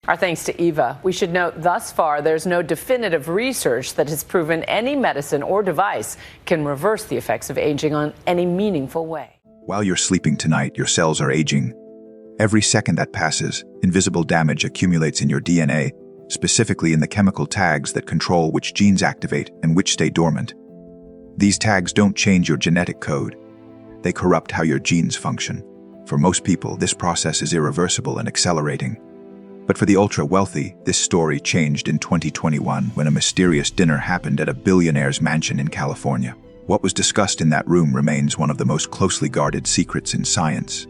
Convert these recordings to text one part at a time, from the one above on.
Our thanks to Eva. We should note thus far there's no definitive research that has proven any medicine or device can reverse the effects of aging on any meaningful way. While you're sleeping tonight, your cells are aging. Every second that passes, invisible damage accumulates in your DNA, specifically in the chemical tags that control which genes activate and which stay dormant. These tags don't change your genetic code. They corrupt how your genes function. For most people, this process is irreversible and accelerating. But for the ultra-wealthy, this story changed in 2021 when a mysterious dinner happened at a billionaire's mansion in California. What was discussed in that room remains one of the most closely guarded secrets in science.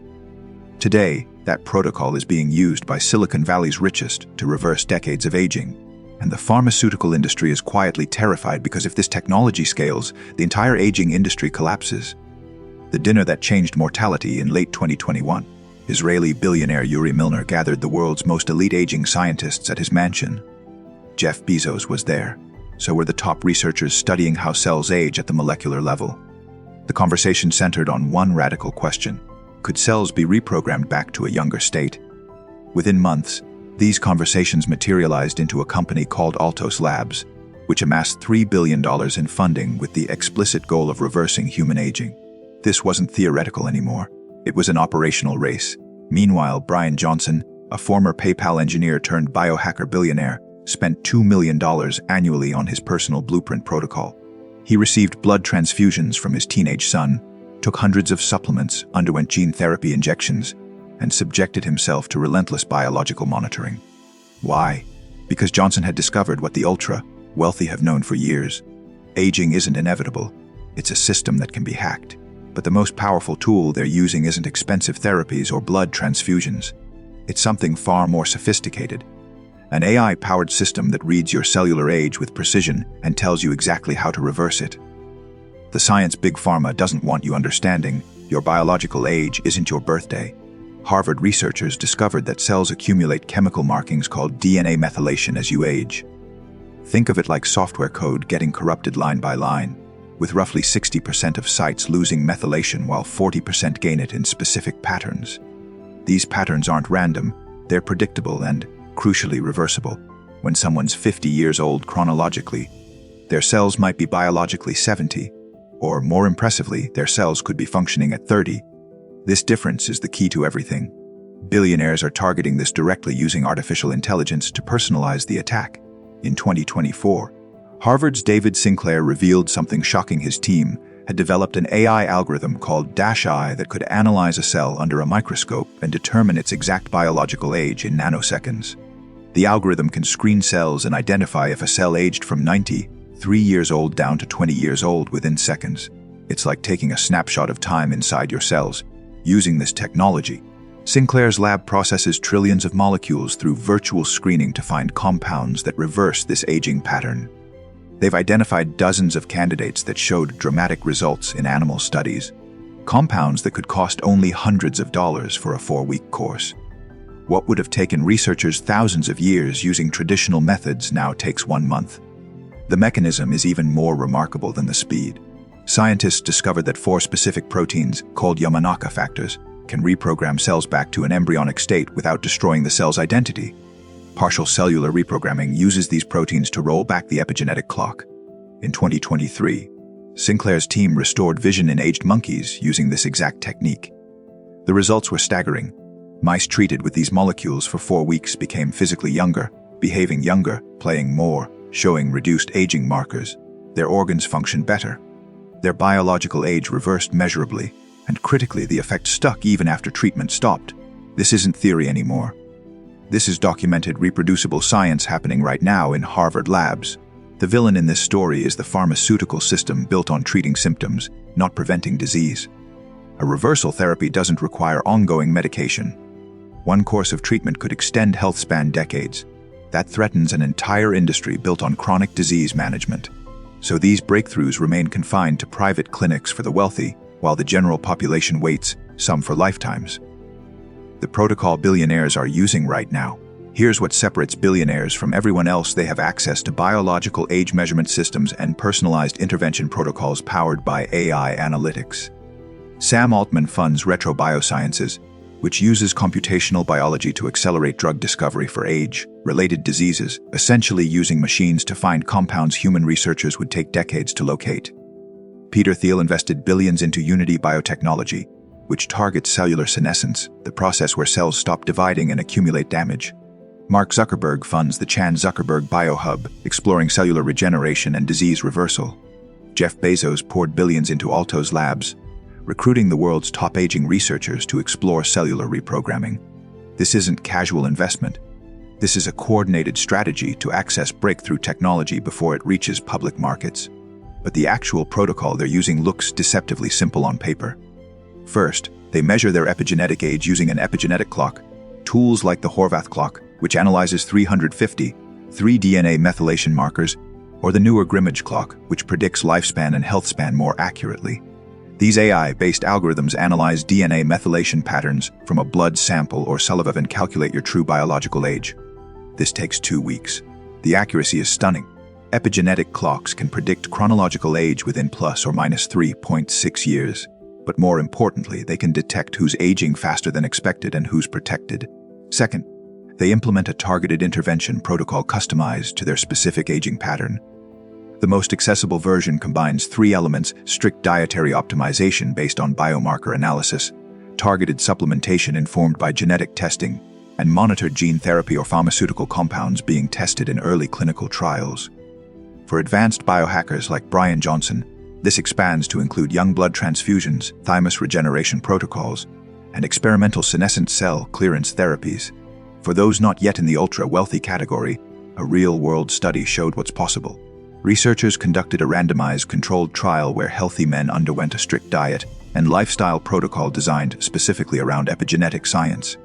Today, that protocol is being used by Silicon Valley's richest to reverse decades of aging. And the pharmaceutical industry is quietly terrified because if this technology scales, the entire aging industry collapses. The dinner that changed mortality in late 2021. Israeli billionaire Yuri Milner gathered the world's most elite aging scientists at his mansion. Jeff Bezos was there. So were the top researchers studying how cells age at the molecular level. The conversation centered on one radical question. Could cells be reprogrammed back to a younger state? Within months, these conversations materialized into a company called Altos Labs, which amassed $3 billion in funding with the explicit goal of reversing human aging. This wasn't theoretical anymore. It was an operational race. Meanwhile, Brian Johnson, a former PayPal engineer turned biohacker billionaire, spent $2 million annually on his personal blueprint protocol. He received blood transfusions from his teenage son, took hundreds of supplements, underwent gene therapy injections, and subjected himself to relentless biological monitoring. Why? Because Johnson had discovered what the ultra-wealthy have known for years. Aging isn't inevitable. It's a system that can be hacked. But the most powerful tool they're using isn't expensive therapies or blood transfusions. It's something far more sophisticated. An AI-powered system that reads your cellular age with precision and tells you exactly how to reverse it. The science big pharma doesn't want you understanding. Your biological age isn't your birthday. Harvard researchers discovered that cells accumulate chemical markings called DNA methylation as you age. Think of it like software code getting corrupted line by line, with roughly 60% of sites losing methylation while 40% gain it in specific patterns. These patterns aren't random, they're predictable and, crucially, reversible. When someone's 50 years old chronologically, their cells might be biologically 70, or more impressively, their cells could be functioning at 30. This difference is the key to everything. Billionaires are targeting this directly using artificial intelligence to personalize the attack. In 2024, Harvard's David Sinclair revealed something shocking. His team had developed an AI algorithm called -I that could analyze a cell under a microscope and determine its exact biological age in nanoseconds. The algorithm can screen cells and identify if a cell aged from 93 years old down to 20 years old within seconds. It's like taking a snapshot of time inside your cells. Using this technology, Sinclair's lab processes trillions of molecules through virtual screening to find compounds that reverse this aging pattern. They've identified dozens of candidates that showed dramatic results in animal studies, compounds that could cost only hundreds of dollars for a 4-week course. What would have taken researchers thousands of years using traditional methods now takes 1 month. The mechanism is even more remarkable than the speed. Scientists discovered that 4 specific proteins, called Yamanaka factors, can reprogram cells back to an embryonic state without destroying the cell's identity. Partial cellular reprogramming uses these proteins to roll back the epigenetic clock. In 2023, Sinclair's team restored vision in aged monkeys using this exact technique. The results were staggering. Mice treated with these molecules for 4 weeks became physically younger, behaving younger, playing more, showing reduced aging markers. Their organs functioned better. Their biological age reversed measurably, and critically, the effect stuck even after treatment stopped. This isn't theory anymore. This is documented, reproducible science happening right now in Harvard labs. The villain in this story is the pharmaceutical system built on treating symptoms, not preventing disease. A reversal therapy doesn't require ongoing medication. 1 course of treatment could extend health span decades. That threatens an entire industry built on chronic disease management. So these breakthroughs remain confined to private clinics for the wealthy, while the general population waits, some for lifetimes. The protocol billionaires are using right now. Here's what separates billionaires from everyone else: they have access to biological age measurement systems and personalized intervention protocols powered by AI analytics. Sam Altman funds Retro Biosciences, which uses computational biology to accelerate drug discovery for age-related diseases, essentially using machines to find compounds human researchers would take decades to locate. Peter Thiel invested billions into Unity Biotechnology, which targets cellular senescence, the process where cells stop dividing and accumulate damage. Mark Zuckerberg funds the Chan Zuckerberg Biohub, exploring cellular regeneration and disease reversal. Jeff Bezos poured billions into Altos Labs, recruiting the world's top aging researchers to explore cellular reprogramming. This isn't casual investment. This is a coordinated strategy to access breakthrough technology before it reaches public markets. But the actual protocol they're using looks deceptively simple on paper. First, they measure their epigenetic age using an epigenetic clock, tools like the Horvath clock, which analyzes 353 DNA methylation markers, or the newer Grimmage clock, which predicts lifespan and health span more accurately. These AI-based algorithms analyze DNA methylation patterns from a blood sample or saliva and calculate your true biological age. This takes 2 weeks. The accuracy is stunning. Epigenetic clocks can predict chronological age within plus or minus 3.6 years. But more importantly, they can detect who's aging faster than expected and who's protected. Second, they implement a targeted intervention protocol customized to their specific aging pattern. The most accessible version combines 3 elements: strict dietary optimization based on biomarker analysis, targeted supplementation informed by genetic testing, and monitored gene therapy or pharmaceutical compounds being tested in early clinical trials. For advanced biohackers like Brian Johnson, this expands to include young blood transfusions, thymus regeneration protocols, and experimental senescent cell clearance therapies. For those not yet in the ultra-wealthy category, a real-world study showed what's possible. Researchers conducted a randomized controlled trial where healthy men underwent a strict diet and lifestyle protocol designed specifically around epigenetic science.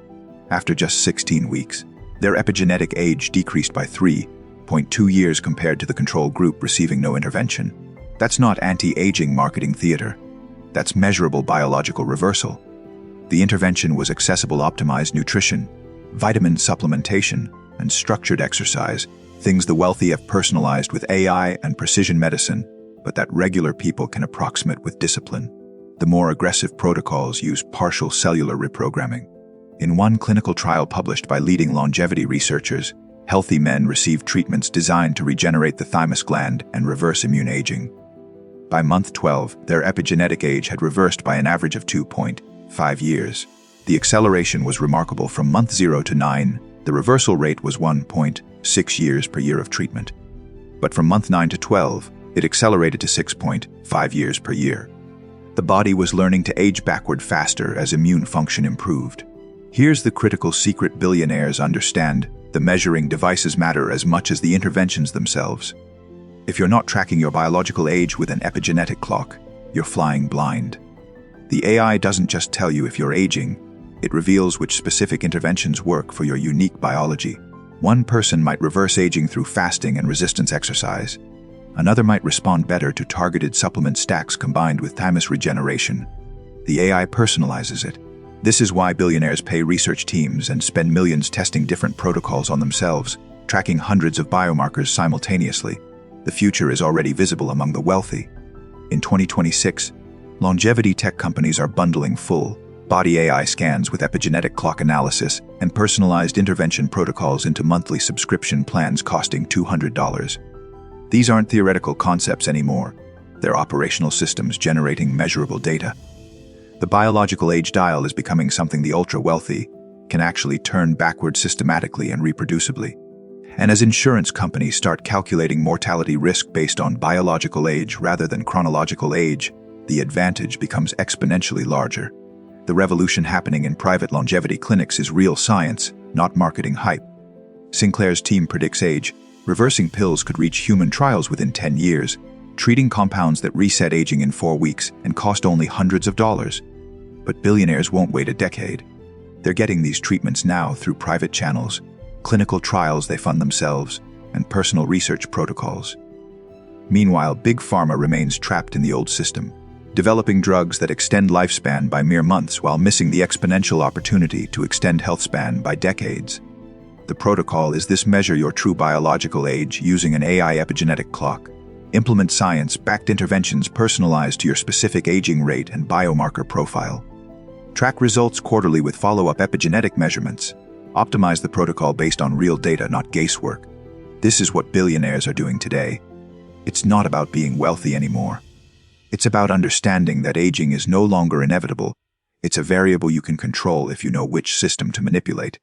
After just 16 weeks, their epigenetic age decreased by 3.2 years compared to the control group receiving no intervention. That's not anti-aging marketing theater. That's measurable biological reversal. The intervention was accessible optimized nutrition, vitamin supplementation, and structured exercise, things the wealthy have personalized with AI and precision medicine, but that regular people can approximate with discipline. The more aggressive protocols use partial cellular reprogramming. In one clinical trial published by leading longevity researchers, healthy men received treatments designed to regenerate the thymus gland and reverse immune aging. By month 12, their epigenetic age had reversed by an average of 2.5 years. The acceleration was remarkable. From month 0 to 9, the reversal rate was 1.6 years per year of treatment. But from month 9 to 12, it accelerated to 6.5 years per year. The body was learning to age backward faster as immune function improved. Here's the critical secret billionaires understand: the measuring devices matter as much as the interventions themselves. If you're not tracking your biological age with an epigenetic clock, you're flying blind. The AI doesn't just tell you if you're aging, it reveals which specific interventions work for your unique biology. One person might reverse aging through fasting and resistance exercise. Another might respond better to targeted supplement stacks combined with thymus regeneration. The AI personalizes it. This is why billionaires pay research teams and spend millions testing different protocols on themselves, tracking hundreds of biomarkers simultaneously. The future is already visible among the wealthy. In 2026, longevity tech companies are bundling full body AI scans with epigenetic clock analysis and personalized intervention protocols into monthly subscription plans costing $200. These aren't theoretical concepts anymore. They're operational systems generating measurable data. The biological age dial is becoming something the ultra-wealthy can actually turn backward systematically and reproducibly. And as insurance companies start calculating mortality risk based on biological age rather than chronological age, the advantage becomes exponentially larger. The revolution happening in private longevity clinics is real science, not marketing hype. Sinclair's team predicts age reversing pills could reach human trials within 10 years, treating compounds that reset aging in 4 weeks and cost only hundreds of dollars. But billionaires won't wait a decade. They're getting these treatments now through private channels, clinical trials they fund themselves, and personal research protocols. Meanwhile, Big Pharma remains trapped in the old system, developing drugs that extend lifespan by mere months while missing the exponential opportunity to extend health span by decades. The protocol is this: measure your true biological age using an AI epigenetic clock. Implement science-backed interventions personalized to your specific aging rate and biomarker profile. Track results quarterly with follow-up epigenetic measurements. Optimize the protocol based on real data, not guesswork. This is what billionaires are doing today. It's not about being wealthy anymore. It's about understanding that aging is no longer inevitable. It's a variable you can control if you know which system to manipulate.